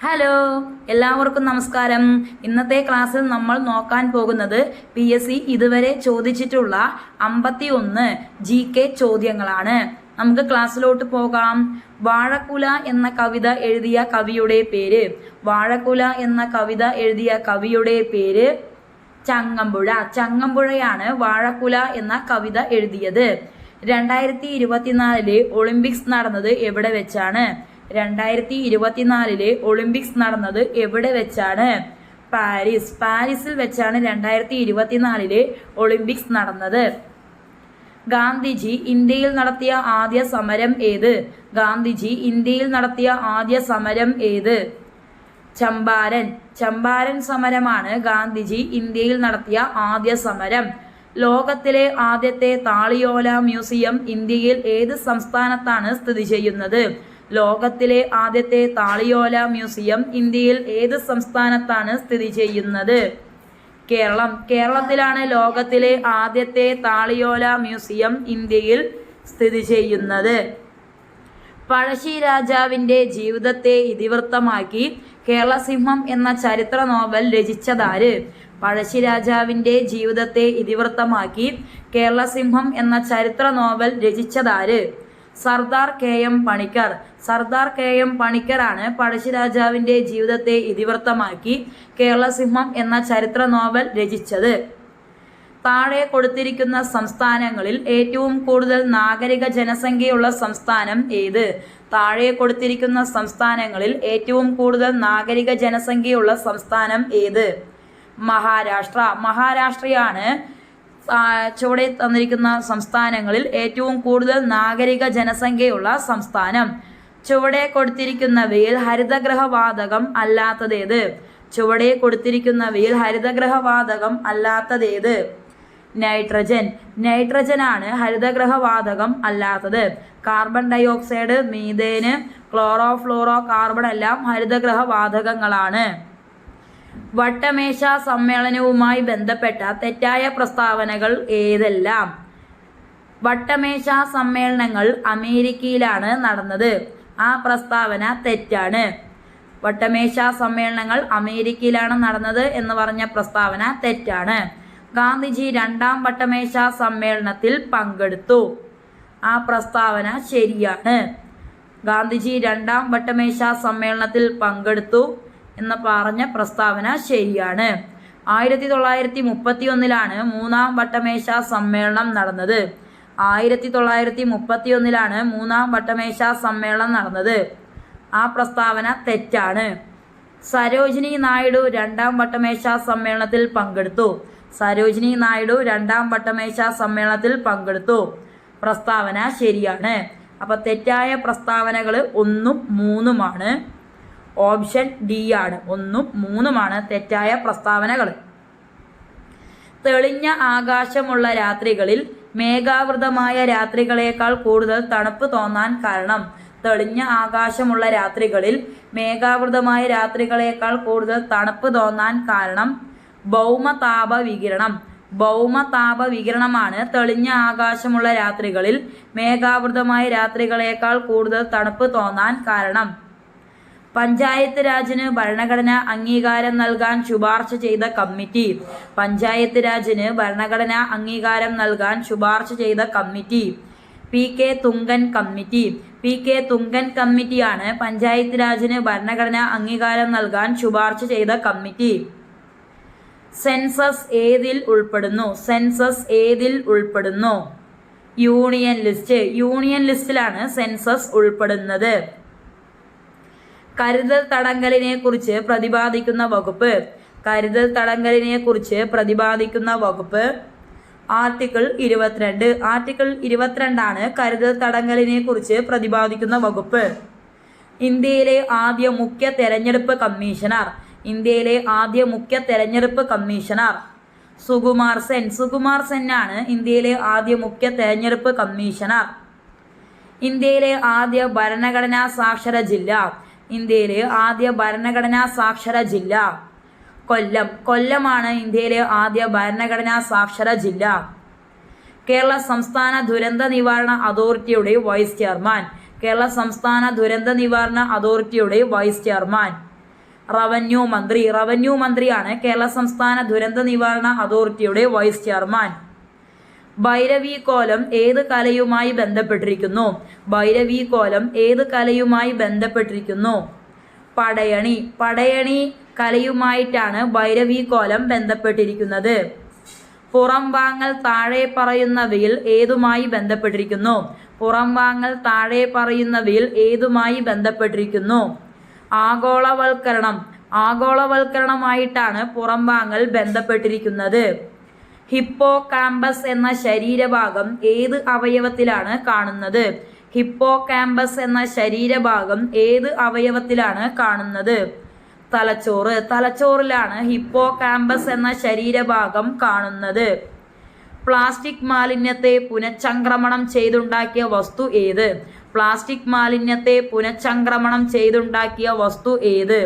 Hello, എല്ലാവർക്കും നമസ്കാരം. ഇന്നത്തെ ക്ലാസ്സിൽ നമ്മൾ നോക്കാൻ പോകുന്നത് PSC ഇതുവരെ ചോദിച്ചിട്ടുള്ള 51 GK ചോദ്യങ്ങളാണ്. നമുക്ക് ക്ലാസ്സിലോട്ട് പോകാം. വാഴക്കുല എന്ന കവിത എഴുതിയ കവിയുടെ പേര്. വാഴക്കുല എന്ന കവിത എഴുതിയ കവിയുടെ പേര് ചങ്ങമ്പുഴ. ചങ്ങമ്പുഴയാണ് വാഴക്കുല എന്ന കവിത എഴുതിയത്. 2024 ഒളിമ്പിക്സ് നടന്നത് എവിടെ വെച്ചാണ്? 2024 ഒളിമ്പിക്സ് നടന്നത് എവിടെ വെച്ചാണ്? പാരീസിൽ വെച്ചാണ് 2024 ഒളിമ്പിക്സ് നടന്നത്. ഗാന്ധിജി ഇന്ത്യയിൽ നടത്തിയ ആദ്യ സമരം ഏത്? ഗാന്ധിജി ഇന്ത്യയിൽ നടത്തിയ ആദ്യ സമരം ഏത്? ചമ്പാരൻ സമരമാണ് ഗാന്ധിജി ഇന്ത്യയിൽ നടത്തിയ ആദ്യ സമരം. ലോകത്തിലെ ആദ്യത്തെ താളിയോല മ്യൂസിയം ഇന്ത്യയിൽ ഏത് സംസ്ഥാനത്താണ് സ്ഥിതി ചെയ്യുന്നത്? ലോകത്തിലെ ആദ്യത്തെ താളിയോല മ്യൂസിയം ഇന്ത്യയിൽ ഏത് സംസ്ഥാനത്താണ് സ്ഥിതി ചെയ്യുന്നത്? കേരളത്തിലാണ് ലോകത്തിലെ ആദ്യത്തെ താളിയോല മ്യൂസിയം ഇന്ത്യയിൽ സ്ഥിതി ചെയ്യുന്നത്. പഴശ്ശി രാജാവിന്റെ ജീവിതത്തെ ഇതിവൃത്തമാക്കി കേരളസിംഹം എന്ന ചരിത്ര നോവൽ രചിച്ചതാര്? പഴശ്ശി രാജാവിന്റെ ജീവിതത്തെ ഇതിവൃത്തമാക്കി കേരളസിംഹം എന്ന ചരിത്ര നോവൽ രചിച്ചതാര്? സർദാർ KM പണിക്കർ. സർദാർ KM പണിക്കറാണ് പഴശ്ശിരാജാവിന്റെ ജീവിതത്തെ ഇതിവൃത്തമാക്കി കേരളസിംഹം എന്ന ചരിത്ര നോവൽ രചിച്ചത്. താഴെ കൊടുത്തിരിക്കുന്ന സംസ്ഥാനങ്ങളിൽ ഏറ്റവും കൂടുതൽ നാഗരിക ജനസംഖ്യയുള്ള സംസ്ഥാനം ഏത്? താഴെ കൊടുത്തിരിക്കുന്ന സംസ്ഥാനങ്ങളിൽ ഏറ്റവും കൂടുതൽ നാഗരിക ജനസംഖ്യയുള്ള സംസ്ഥാനം ഏത്? മഹാരാഷ്ട്രയാണ് ചുവടെ തന്നിരിക്കുന്ന സംസ്ഥാനങ്ങളിൽ ഏറ്റവും കൂടുതൽ നാഗരിക ജനസംഖ്യയുള്ള സംസ്ഥാനം. ചുവടെ കൊടുത്തിരിക്കുന്നവയിൽ ഹരിതഗൃഹവാതകം അല്ലാത്തതേത്? ചുവടെ കൊടുത്തിരിക്കുന്നവയിൽ ഹരിതഗൃഹവാതകം അല്ലാത്തതേത്? നൈട്രജനാണ് ഹരിതഗൃഹവാതകം അല്ലാത്തത്. കാർബൺ ഡയോക്സൈഡ്, മീഥേന്, ക്ലോറോഫ്ലോറോ കാർബൺ എല്ലാം ഹരിതഗൃഹവാതകങ്ങളാണ്. വട്ടമേശ സമ്മേളനവുമായി ബന്ധപ്പെട്ട തെറ്റായ പ്രസ്താവനകൾ ഏതെല്ലാം? വട്ടമേശ സമ്മേളനങ്ങൾ അമേരിക്കയിലാണ് നടന്നത്. ആ പ്രസ്താവന തെറ്റാണ്. വട്ടമേശ സമ്മേളനങ്ങൾ അമേരിക്കയിലാണ് നടന്നത് എന്ന് പറഞ്ഞ പ്രസ്താവന തെറ്റാണ്. ഗാന്ധിജി 2ാം വട്ടമേശ സമ്മേളനത്തിൽ പങ്കെടുത്തു. ആ പ്രസ്താവന ശരിയാണ്. ഗാന്ധിജി 2ാം വട്ടമേശ സമ്മേളനത്തിൽ പങ്കെടുത്തു എന്ന് പറഞ്ഞ പ്രസ്താവന ശരിയാണ്. 1931 3ാം വട്ടമേശ സമ്മേളനം നടന്നത്. 1931 3ാം വട്ടമേശ സമ്മേളനം നടന്നത്. ആ പ്രസ്താവന തെറ്റാണ്. സരോജിനി നായിഡു 2ാം വട്ടമേശ സമ്മേളനത്തിൽ പങ്കെടുത്തു. സരോജിനി നായിഡു 2ാം വട്ടമേശ സമ്മേളനത്തിൽ പങ്കെടുത്തു. പ്രസ്താവന ശരിയാണ്. അപ്പൊ തെറ്റായ പ്രസ്താവനകൾ 1ഉം 3ഉമാണ്. ഓപ്ഷൻ ഡി ആണ്. 1ഉം 3ഉമാണ് തെറ്റായ പ്രസ്താവനകൾ. തെളിഞ്ഞ ആകാശമുള്ള രാത്രികളിൽ മേഘാവൃതമായ രാത്രികളേക്കാൾ കൂടുതൽ തണുപ്പ് തോന്നാൻ കാരണം? തെളിഞ്ഞ ആകാശമുള്ള രാത്രികളിൽ മേഘാവൃതമായ രാത്രികളേക്കാൾ കൂടുതൽ തണുപ്പ് തോന്നാൻ കാരണം ഭൗമതാപ വികിരണമാണ് തെളിഞ്ഞ ആകാശമുള്ള രാത്രികളിൽ മേഘാവൃതമായ രാത്രികളേക്കാൾ കൂടുതൽ തണുപ്പ് തോന്നാൻ കാരണം. പഞ്ചായത്ത് രാജിന് ഭരണഘടനാ അംഗീകാരം നൽകാൻ ശുപാർശ ചെയ്ത കമ്മിറ്റി. പഞ്ചായത്ത് രാജിന് ഭരണഘടനാ അംഗീകാരം നൽകാൻ ശുപാർശ ചെയ്ത committee PK Thungon committee. PK Thungon കമ്മിറ്റിയാണ് പഞ്ചായത്ത് രാജിന് ഭരണഘടനാ അംഗീകാരം നൽകാൻ ശുപാർശ ചെയ്ത കമ്മിറ്റി. സെൻസസ് ഏതിൽ ഉൾപ്പെടുന്നു? യൂണിയൻ ലിസ്റ്റിലാണ് സെൻസസ് ഉൾപ്പെടുന്നത്. കരുതൽ തടങ്കലിനെ കുറിച്ച് പ്രതിപാദിക്കുന്ന വകുപ്പ് ആർട്ടിക്കിൾ 22. ആർട്ടിക്കിൾ 22 കരുതൽ തടങ്കലിനെ കുറിച്ച് പ്രതിപാദിക്കുന്ന വകുപ്പ്. ഇന്ത്യയിലെ ആദ്യ മുഖ്യ തെരഞ്ഞെടുപ്പ് കമ്മീഷണർ സുകുമാർ സെന്നാണ് ഇന്ത്യയിലെ ആദ്യ മുഖ്യ തെരഞ്ഞെടുപ്പ് കമ്മീഷണർ. ഇന്ത്യയിലെ ആദ്യ ഭരണഘടനാ സാക്ഷര ജില്ല കൊല്ലമാണ് ഇന്ത്യയിലെ ആദ്യ ഭരണഘടനാ സാക്ഷര ജില്ല. കേരള സംസ്ഥാന ദുരന്ത നിവാരണ അതോറിറ്റിയുടെ വൈസ് ചെയർമാൻ. കേരള സംസ്ഥാന ദുരന്ത നിവാരണ അതോറിറ്റിയുടെ വൈസ് ചെയർമാൻ. റവന്യൂ മന്ത്രിയാണ് കേരള സംസ്ഥാന ദുരന്ത നിവാരണ അതോറിറ്റിയുടെ വൈസ് ചെയർമാൻ. ഭൈരവി കോലം ഏത് കലയുമായി ബന്ധപ്പെട്ടിരിക്കുന്നു? ഭൈരവി കോലം ഏത് കലയുമായി ബന്ധപ്പെട്ടിരിക്കുന്നു? പടയണി കലയുമായിട്ടാണ് ഭൈരവി കോലം ബന്ധപ്പെട്ടിരിക്കുന്നത്. പുറംവാങ്ങൽ താഴെ പറയുന്നവയിൽ ഏതുമായി ബന്ധപ്പെട്ടിരിക്കുന്നു? പുറംവാങ്ങൽ താഴെ പറയുന്നവയിൽ ഏതുമായി ബന്ധപ്പെട്ടിരിക്കുന്നു? ആഗോളവൽക്കരണമായിട്ടാണ് പുറംവാങ്ങൽ ബന്ധപ്പെട്ടിരിക്കുന്നത്. ഹിപ്പോകാമ്പസ് എന്ന ശരീരഭാഗം ഏത് അവയവത്തിലാണ് കാണുന്നത്? ഹിപ്പോകാമ്പസ് എന്ന ശരീരഭാഗം ഏത് അവയവത്തിലാണ് കാണുന്നത്? തലച്ചോറിലാണ് ഹിപ്പോകാമ്പസ് എന്ന ശരീരഭാഗം കാണുന്നത്. പ്ലാസ്റ്റിക് മാലിന്യത്തെ പുനഃചംക്രമണം ചെയ്തുണ്ടാക്കിയ വസ്തു ഏത്? പ്ലാസ്റ്റിക് മാലിന്യത്തെ പുനഃചംക്രമണം ചെയ്തുണ്ടാക്കിയ വസ്തു ഏത്?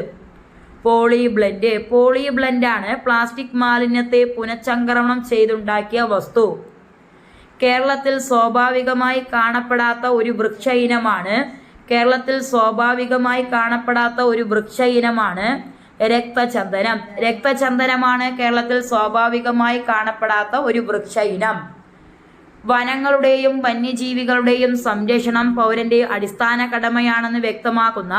പോളിബ്ലെൻഡാണ് പ്ലാസ്റ്റിക് മാലിന്യത്തെ പുനഃചംക്രമണം ചെയ്തുണ്ടാക്കിയ വസ്തു. കേരളത്തിൽ സ്വാഭാവികമായി കാണപ്പെടാത്ത ഒരു വൃക്ഷ ഇനമാണ് രക്തചന്ദനം. രക്തചന്ദനമാണ് കേരളത്തിൽ സ്വാഭാവികമായി കാണപ്പെടാത്ത ഒരു വൃക്ഷ ഇനം. വനങ്ങളുടെയും വന്യജീവികളുടെയും സംരക്ഷണം പൗരന്റെ അടിസ്ഥാന കടമയാണെന്ന് വ്യക്തമാക്കുന്ന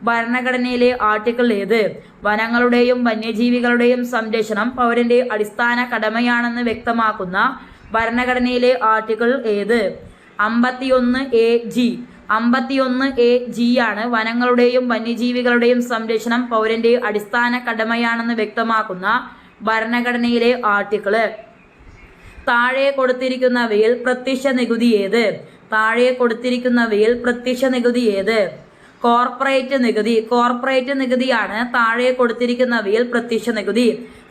ഭരണഘടനയിലെ ആർട്ടിക്കിൾ ഏത്? വനങ്ങളുടെയും വന്യജീവികളുടെയും സംരക്ഷണം പൗരന്റെ അടിസ്ഥാന കടമയാണെന്ന് വ്യക്തമാക്കുന്ന ഭരണഘടനയിലെ ആർട്ടിക്കിൾ ഏത്? 51A ആണ് വനങ്ങളുടെയും വന്യജീവികളുടെയും സംരക്ഷണം പൗരന്റെ അടിസ്ഥാന കടമയാണെന്ന് വ്യക്തമാക്കുന്ന ഭരണഘടനയിലെ ആർട്ടിക്കിള്. താഴെ കൊടുത്തിരിക്കുന്നവയിൽ പ്രത്യക്ഷ നികുതി ഏത്? കോർപ്പറേറ്റ് നികുതിയാണ് താഴെ കൊടുത്തിരിക്കുന്നവയിൽ പ്രത്യക്ഷ നികുതി.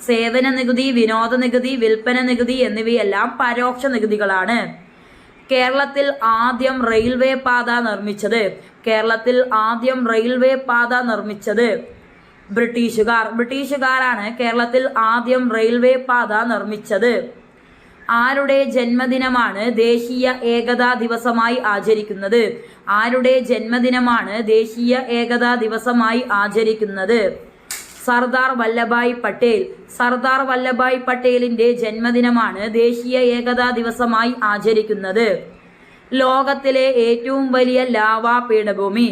സേവന നികുതി, വിനോദ നികുതി, വിൽപ്പന നികുതി എന്നിവയെല്ലാം പരോക്ഷ നികുതികളാണ്. കേരളത്തിൽ ആദ്യം റെയിൽവേ പാത നിർമ്മിച്ചത് ബ്രിട്ടീഷുകാരാണ് കേരളത്തിൽ ആദ്യം റെയിൽവേ പാത നിർമ്മിച്ചത്. ആരുടെ ജന്മദിനമാണ് ദേശീയ ഏകതാ ദിവസമായി ആചരിക്കുന്നത്? സർദാർ വല്ലഭായ് പട്ടേലിന്റെ ജന്മദിനമാണ് ദേശീയ ഏകതാ ദിവസമായി ആചരിക്കുന്നത്. ലോകത്തിലെ ഏറ്റവും വലിയ ലാവാ പീഠഭൂമി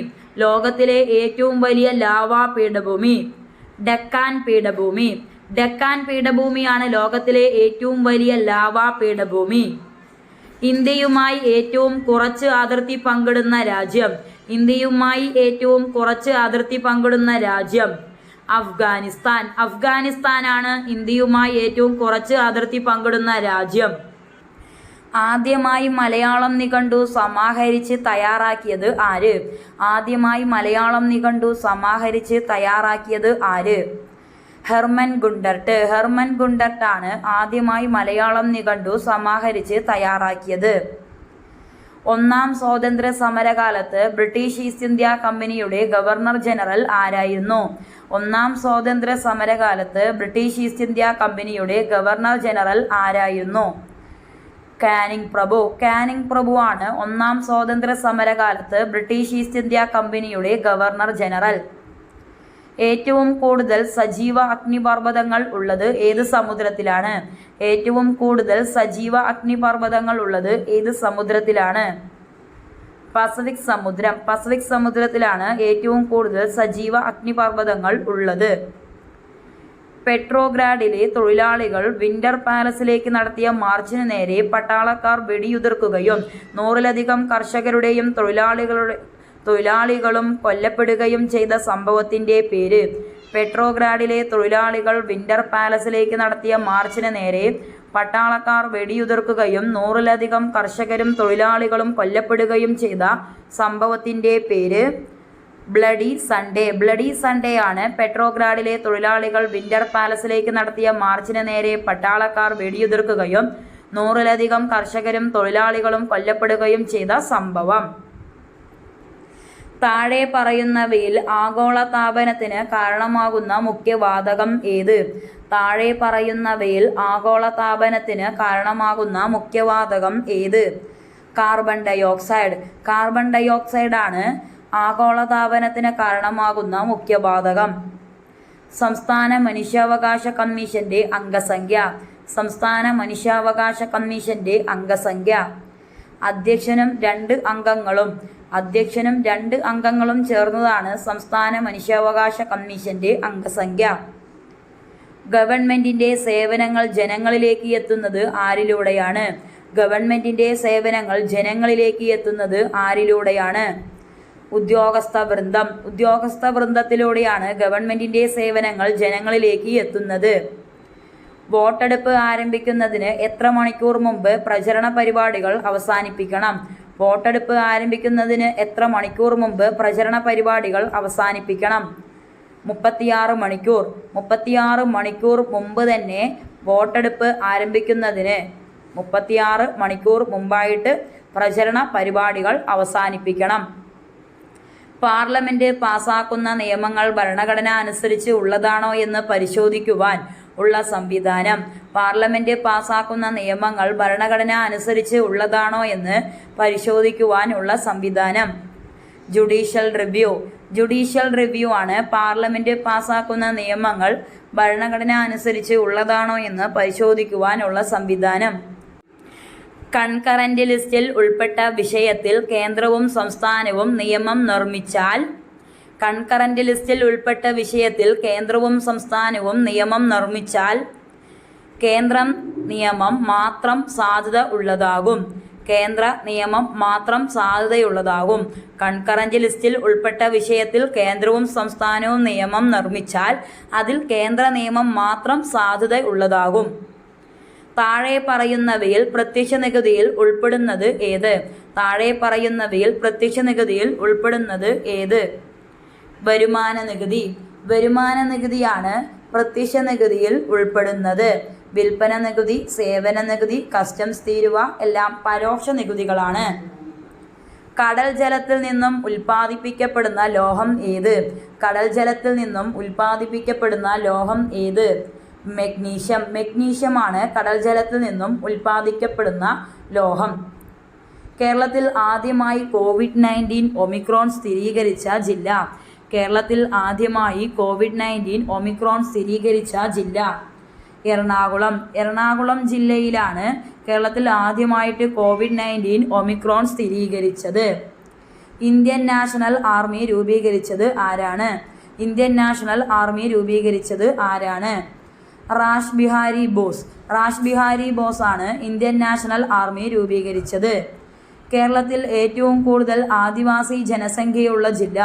ഡെക്കാൻ പീഠഭൂമിയാണ് ലോകത്തിലെ ഏറ്റവും വലിയ ലാവാ പീഠഭൂമി. ഇന്ത്യയുമായി ഏറ്റവും കുറച്ച് അതിർത്തി പങ്കിടുന്ന രാജ്യം അഫ്ഗാനിസ്ഥാനാണ് ഇന്ത്യയുമായി ഏറ്റവും കുറച്ച് അതിർത്തി പങ്കിടുന്ന രാജ്യം. ആദ്യമായി മലയാളം നിഘണ്ടു സമാഹരിച്ച് തയ്യാറാക്കിയത് ആര്? ഹെർമൻ ഗുണ്ടർട്ടാണ് ആദ്യമായി മലയാളം നിഘണ്ടു സമാഹരിച്ച് തയ്യാറാക്കിയത്. ഒന്നാം സ്വാതന്ത്ര്യ സമരകാലത്ത് ബ്രിട്ടീഷ് ഈസ്റ്റ് ഇന്ത്യ കമ്പനിയുടെ ഗവർണർ ജനറൽ ആരായിരുന്നു? കാനിങ് പ്രഭുവാണ് ഒന്നാം സ്വാതന്ത്ര്യ സമരകാലത്ത് ബ്രിട്ടീഷ് ഈസ്റ്റ് ഇന്ത്യ കമ്പനിയുടെ ഗവർണർ ജനറൽ. ഏറ്റവും കൂടുതൽ സജീവ അഗ്നിപർവ്വതങ്ങൾ ഉള്ളത് ഏത് സമുദ്രത്തിലാണ്? പസഫിക് സമുദ്രത്തിലാണ് ഏറ്റവും കൂടുതൽ സജീവ അഗ്നിപർവ്വതങ്ങൾ ഉള്ളത്. പെട്രോഗ്രാഡിലെ തൊഴിലാളികൾ വിന്റർ പാലസിലേക്ക് നടത്തിയ മാർച്ചിന് നേരെ പട്ടാളക്കാർ വെടിയുതിർക്കുകയും 100-ലധികം കർഷകരുടെയും തൊഴിലാളികളും കൊല്ലപ്പെടുകയും ചെയ്ത സംഭവത്തിന്റെ പേര്? പെട്രോഗ്രാഡിലെ തൊഴിലാളികൾ വിന്റർ പാലസിലേക്ക് നടത്തിയ മാർച്ചിന് നേരെ പട്ടാളക്കാർ വെടിയുതിർക്കുകയും 100-ലധികം കർഷകരും തൊഴിലാളികളും കൊല്ലപ്പെടുകയും ചെയ്ത സംഭവത്തിന്റെ പേര് ബ്ലഡി സൺഡേ ആണ്. പെട്രോഗ്രാഡിലെ തൊഴിലാളികൾ വിന്റർ പാലസിലേക്ക് നടത്തിയ മാർച്ചിന് നേരെ പട്ടാളക്കാർ വെടിയുതിർക്കുകയും 100-ലധികം കർഷകരും തൊഴിലാളികളും കൊല്ലപ്പെടുകയും ചെയ്ത സംഭവം. താഴെ പറയുന്നവയിൽ ആഗോളതാപനത്തിന് കാരണമാകുന്ന മുഖ്യവാതകം ഏത്? കാർബൺ ഡയോക്സൈഡ് ആണ് ആഗോളതാപനത്തിന് കാരണമാകുന്ന മുഖ്യവാതകം. സംസ്ഥാന മനുഷ്യാവകാശ കമ്മീഷന്റെ അംഗസംഖ്യ. സംസ്ഥാന മനുഷ്യാവകാശ കമ്മീഷന്റെ അംഗസംഖ്യ. അധ്യക്ഷനും 2 അംഗങ്ങളും. അധ്യക്ഷനും 2 അംഗങ്ങളും ചേർന്നതാണ് സംസ്ഥാന മനുഷ്യാവകാശ കമ്മീഷന്റെ അംഗസംഖ്യ. ഗവൺമെന്റിന്റെ സേവനങ്ങൾ ജനങ്ങളിലേക്ക് എത്തുന്നത് ആരിലൂടെയാണ്? ഗവൺമെന്റിന്റെ സേവനങ്ങൾ ജനങ്ങളിലേക്ക് എത്തുന്നത് ആരിലൂടെയാണ്? ഉദ്യോഗസ്ഥ വൃന്ദം. ഉദ്യോഗസ്ഥ വൃന്ദത്തിലൂടെയാണ് ഗവൺമെന്റിന്റെ സേവനങ്ങൾ ജനങ്ങളിലേക്ക് എത്തുന്നത്. വോട്ടെടുപ്പ് ആരംഭിക്കുന്നതിന് എത്ര മണിക്കൂർ മുമ്പ് പ്രചരണ പരിപാടികൾ അവസാനിപ്പിക്കണം? വോട്ടെടുപ്പ് ആരംഭിക്കുന്നതിന് എത്ര മണിക്കൂർ മുമ്പ് പ്രചരണ പരിപാടികൾ അവസാനിപ്പിക്കണം? 36 മണിക്കൂർ. 36 മണിക്കൂർ മുമ്പ് തന്നെ വോട്ടെടുപ്പ് ആരംഭിക്കുന്നതിന് 36 മണിക്കൂർ മുമ്പായിട്ട് പ്രചരണ പരിപാടികൾ അവസാനിപ്പിക്കണം. പാർലമെന്റ് പാസാക്കുന്ന നിയമങ്ങൾ ഭരണഘടന അനുസരിച്ച് ഉള്ളതാണോ എന്ന് പരിശോധിക്കുവാൻ ഉള്ള സംവിധാനം. പാർലമെന്റ് പാസാക്കുന്ന നിയമങ്ങൾ ഭരണഘടന അനുസരിച്ച് ഉള്ളതാണോ എന്ന് പരിശോധിക്കുവാൻ ഉള്ള സംവിധാനം. Judicial review. ജുഡീഷ്യൽ റിവ്യൂ ആണ് പാർലമെന്റ് പാസാക്കുന്ന നിയമങ്ങൾ ഭരണഘടന അനുസരിച്ച് ഉള്ളതാണോ എന്ന് പരിശോധിക്കുവാനുള്ള സംവിധാനം. കൺകറന്റ് ലിസ്റ്റിൽ ഉൾപ്പെട്ട വിഷയത്തിൽ കേന്ദ്രവും സംസ്ഥാനവും നിയമം നിർമ്മിച്ചാൽ. കൺകറന്റ് ലിസ്റ്റിൽ ഉൾപ്പെട്ട വിഷയത്തിൽ കേന്ദ്രവും സംസ്ഥാനവും നിയമം നിർമ്മിച്ചാൽ കേന്ദ്രം നിയമം മാത്രം സാധുത ഉള്ളതാകും. കേന്ദ്ര നിയമം മാത്രം സാധുതയുള്ളതാകും. കൺകറന്റ് ലിസ്റ്റിൽ ഉൾപ്പെട്ട വിഷയത്തിൽ കേന്ദ്രവും സംസ്ഥാനവും നിയമം നിർമ്മിച്ചാൽ അതിൽ കേന്ദ്ര നിയമം മാത്രം സാധുത ഉള്ളതാകും. താഴെ പറയുന്നവയിൽ പ്രത്യക്ഷ നികുതിയിൽ ഉൾപ്പെടുന്നത് ഏത്? താഴെ പറയുന്നവയിൽ പ്രത്യക്ഷ നികുതിയിൽ ഉൾപ്പെടുന്നത് ഏത്? വരുമാന നികുതി. വരുമാന നികുതിയാണ് പ്രത്യക്ഷ നികുതിയിൽ ഉൾപ്പെടുന്നത്. വിൽപ്പന നികുതി, സേവന നികുതി, കസ്റ്റംസ് തീരുവ എല്ലാം പരോക്ഷ നികുതികളാണ്. കടൽ ജലത്തിൽ നിന്നും ഉൽപ്പാദിപ്പിക്കപ്പെടുന്ന ലോഹം ഏത്? കടൽ ജലത്തിൽ നിന്നും ഉൽപ്പാദിപ്പിക്കപ്പെടുന്ന ലോഹം ഏത്? മെഗ്നീഷ്യം. മെഗ്നീഷ്യമാണ് കടൽ ജലത്തിൽ നിന്നും ഉൽപ്പാദിക്കപ്പെടുന്ന ലോഹം. കേരളത്തിൽ ആദ്യമായി കോവിഡ്-19 ഒമിക്രോൺ സ്ഥിരീകരിച്ച ജില്ല. കേരളത്തിൽ ആദ്യമായി കോവിഡ്-19 ഒമിക്രോൺ സ്ഥിരീകരിച്ച ജില്ല എറണാകുളം. എറണാകുളം ജില്ലയിലാണ് കേരളത്തിൽ ആദ്യമായിട്ട് കോവിഡ്-19 ഒമിക്രോൺ സ്ഥിരീകരിച്ചത്. ഇന്ത്യൻ നാഷണൽ ആർമി രൂപീകരിച്ചത് ആരാണ്? ഇന്ത്യൻ നാഷണൽ ആർമി രൂപീകരിച്ചത് ആരാണ്? Rash Bihari boss. Rash Bihari boss ആണ് ഇന്ത്യൻ നാഷണൽ ആർമി രൂപീകരിച്ചത്. കേരളത്തിൽ ഏറ്റവും കൂടുതൽ ആദിവാസി ജനസംഖ്യയുള്ള ജില്ല.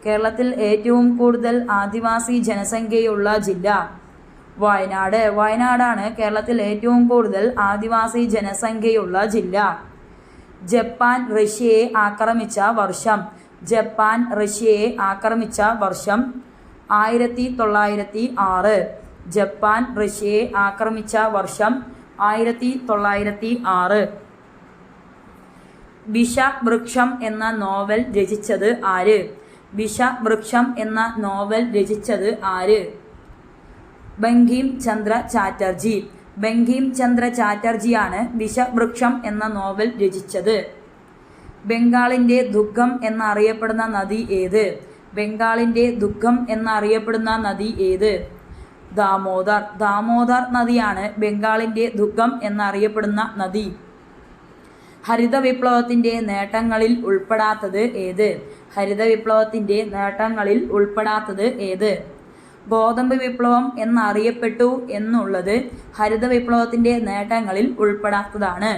കേരളത്തിൽ ഏറ്റവും കൂടുതൽ ആദിവാസി ജനസംഖ്യയുള്ള ജില്ല വയനാട്. വയനാടാണ് കേരളത്തിൽ ഏറ്റവും കൂടുതൽ ആദിവാസി ജനസംഖ്യയുള്ള ജില്ല. ജപ്പാൻ റഷ്യയെ ആക്രമിച്ച വർഷം. ജപ്പാൻ റഷ്യയെ ആക്രമിച്ച വർഷം 1906. ജപ്പാൻ റഷ്യയെ ആക്രമിച്ച വർഷം 1906. വിഷവൃക്ഷം എന്ന നോവൽ രചിച്ചത് ആര്? വിഷവൃക്ഷം എന്ന നോവൽ രചിച്ചത് ആര്? ബങ്കിം ചന്ദ്ര ചാറ്റർജി. ബങ്കിം ചന്ദ്ര ചാറ്റർജിയാണ് വിഷവൃക്ഷം എന്ന നോവൽ രചിച്ചത്. ബംഗാളിന്റെ ദുഃഖം എന്നറിയപ്പെടുന്ന നദി ഏത്? ബംഗാളിന്റെ ദുഃഖം എന്നറിയപ്പെടുന്ന നദി ഏത്? ദാമോദർ. ദാമോദർ നദിയാണ് ബംഗാളിന്റെ ദുഃഖം എന്നറിയപ്പെടുന്ന നദി. ഹരിത വിപ്ലവത്തിന്റെ നേട്ടങ്ങളിൽ ഉൾപ്പെടാത്തത് ഏത്? ഹരിത വിപ്ലവത്തിന്റെ നേട്ടങ്ങളിൽ ഉൾപ്പെടാത്തത് ഏത്? ഗോതമ്പ് വിപ്ലവം എന്നറിയപ്പെട്ടു എന്നുള്ളത് ഹരിത വിപ്ലവത്തിന്റെ നേട്ടങ്ങളിൽ ഉൾപ്പെടാത്തതാണ്.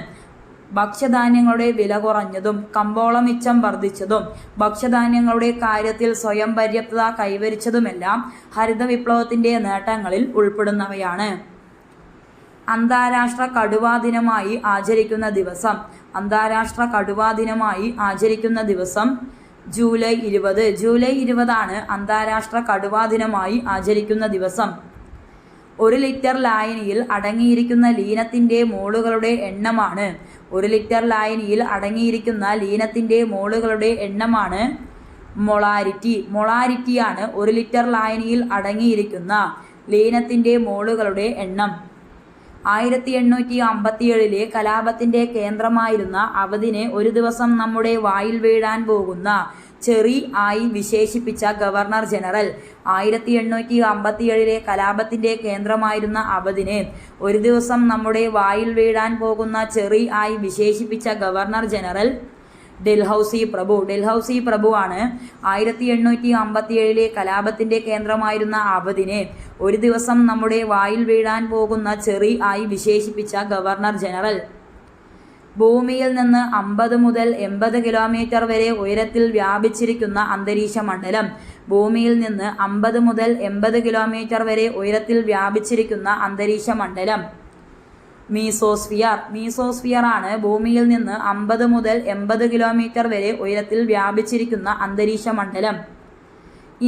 ഭക്ഷ്യധാന്യങ്ങളുടെ വില കുറഞ്ഞതും കമ്പോള മിച്ചം വർദ്ധിച്ചതും ഭക്ഷ്യധാന്യങ്ങളുടെ കാര്യത്തിൽ സ്വയം പര്യാപ്തത കൈവരിച്ചതുമെല്ലാം ഹരിത വിപ്ലവത്തിന്റെ നേട്ടങ്ങളിൽ ഉൾപ്പെടുന്നവയാണ്. അന്താരാഷ്ട്ര കടുവാ ദിനമായി ആചരിക്കുന്ന ദിവസം. അന്താരാഷ്ട്ര കടുവാ ദിനമായി ആചരിക്കുന്ന ദിവസം ജൂലൈ 20. ജൂലൈ 20 അന്താരാഷ്ട്ര കടുവാ ദിനമായി ആചരിക്കുന്ന ദിവസം. 1 ലിറ്റർ ലായനിയിൽ അടങ്ങിയിരിക്കുന്ന ലീനത്തിന്റെ മോളുകളുടെ എണ്ണമാണ്. 1 ലിറ്റർ ലായനിയിൽ അടങ്ങിയിരിക്കുന്ന ലീനത്തിന്റെ മോളുകളുടെ എണ്ണമാണ് മൊളാരിറ്റി. മൊളാരിറ്റിയാണ് 1 ലിറ്റർ ലായനിയിൽ അടങ്ങിയിരിക്കുന്ന ലീനത്തിന്റെ മോളുകളുടെ എണ്ണം. 1857 കലാപത്തിന്റെ കേന്ദ്രമായിരുന്ന അവധിന് ഒരു ദിവസം നമ്മുടെ വായിൽ വീഴാൻ പോകുന്ന ചെറി ആയി വിശേഷിപ്പിച്ച ഗവർണർ ജനറൽ. 1857 കലാപത്തിന്റെ കേന്ദ്രമായിരുന്ന അവധിനെ ഒരു ദിവസം നമ്മുടെ വായിൽ വീഴാൻ പോകുന്ന ചെറി ആയി വിശേഷിപ്പിച്ച ഗവർണർ ജനറൽ ഡൽഹൌസി പ്രഭു. ഡൽഹൌസി പ്രഭുവാണ് 1857 കലാപത്തിന്റെ കേന്ദ്രമായിരുന്ന അവധിനെ ഒരു ദിവസം നമ്മുടെ വായിൽ വീഴാൻ പോകുന്ന ചെറി ആയി വിശേഷിപ്പിച്ച ഗവർണർ ജനറൽ. ഭൂമിയിൽ നിന്ന് 50 മുതൽ 80 കിലോമീറ്റർ വരെ ഉയരത്തിൽ വ്യാപിച്ചിരിക്കുന്ന അന്തരീക്ഷ മണ്ഡലം. ഭൂമിയിൽ നിന്ന് 50 മുതൽ 80 കിലോമീറ്റർ വരെ ഉയരത്തിൽ വ്യാപിച്ചിരിക്കുന്ന അന്തരീക്ഷ മണ്ഡലം. മീസോസ്ഫിയർ. മീസോസ്ഫിയർ ആണ് ഭൂമിയിൽ നിന്ന് 50 മുതൽ 80 കിലോമീറ്റർ വരെ ഉയരത്തിൽ വ്യാപിച്ചിരിക്കുന്ന അന്തരീക്ഷ മണ്ഡലം.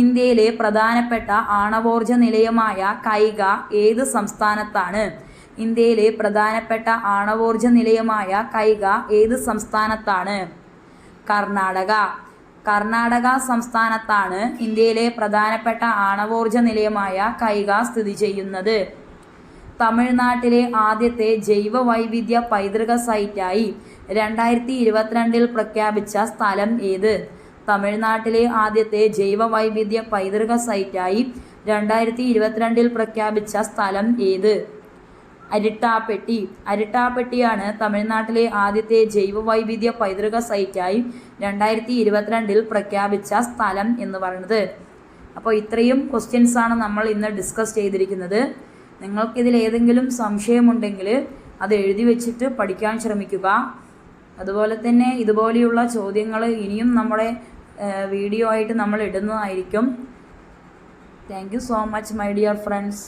ഇന്ത്യയിലെ പ്രധാനപ്പെട്ട ആണവോർജ നിലയമായ കൈഗ ഏത് സംസ്ഥാനത്താണ്? ഇന്ത്യയിലെ പ്രധാനപ്പെട്ട ആണവോർജ നിലയമായ കൈഗ ഏത് സംസ്ഥാനത്താണ്? കർണാടക. കർണാടക സംസ്ഥാനത്താണ് ഇന്ത്യയിലെ പ്രധാനപ്പെട്ട ആണവോർജ നിലയമായ കൈഗ സ്ഥിതി ചെയ്യുന്നത്. തമിഴ്നാട്ടിലെ ആദ്യത്തെ ജൈവ വൈവിധ്യ പൈതൃക സൈറ്റായി 2022 പ്രഖ്യാപിച്ച സ്ഥലം ഏത്? തമിഴ്നാട്ടിലെ ആദ്യത്തെ ജൈവ വൈവിധ്യ പൈതൃക സൈറ്റായി 2022 പ്രഖ്യാപിച്ച സ്ഥലം ഏത്? അരിട്ടാപ്പെട്ടി. അരിട്ടാപ്പെട്ടിയാണ് തമിഴ്നാട്ടിലെ ആദ്യത്തെ ജൈവ വൈവിധ്യ പൈതൃക സൈറ്റായി 2022 പ്രഖ്യാപിച്ച സ്ഥലം എന്ന് പറയുന്നത്. അപ്പോൾ ഇത്രയും ക്വസ്റ്റ്യൻസാണ് നമ്മൾ ഇന്ന് ഡിസ്കസ് ചെയ്തിരിക്കുന്നത്. നിങ്ങൾക്കിതിൽ ഏതെങ്കിലും സംശയമുണ്ടെങ്കിൽ അത് എഴുതി വെച്ചിട്ട് പഠിക്കാൻ ശ്രമിക്കുക. അതുപോലെ തന്നെ ഇതുപോലെയുള്ള ചോദ്യങ്ങൾ ഇനിയും നമ്മുടെ വീഡിയോ ആയിട്ട് നമ്മൾ ഇടുന്നതായിരിക്കും. Thank you so much my dear friends.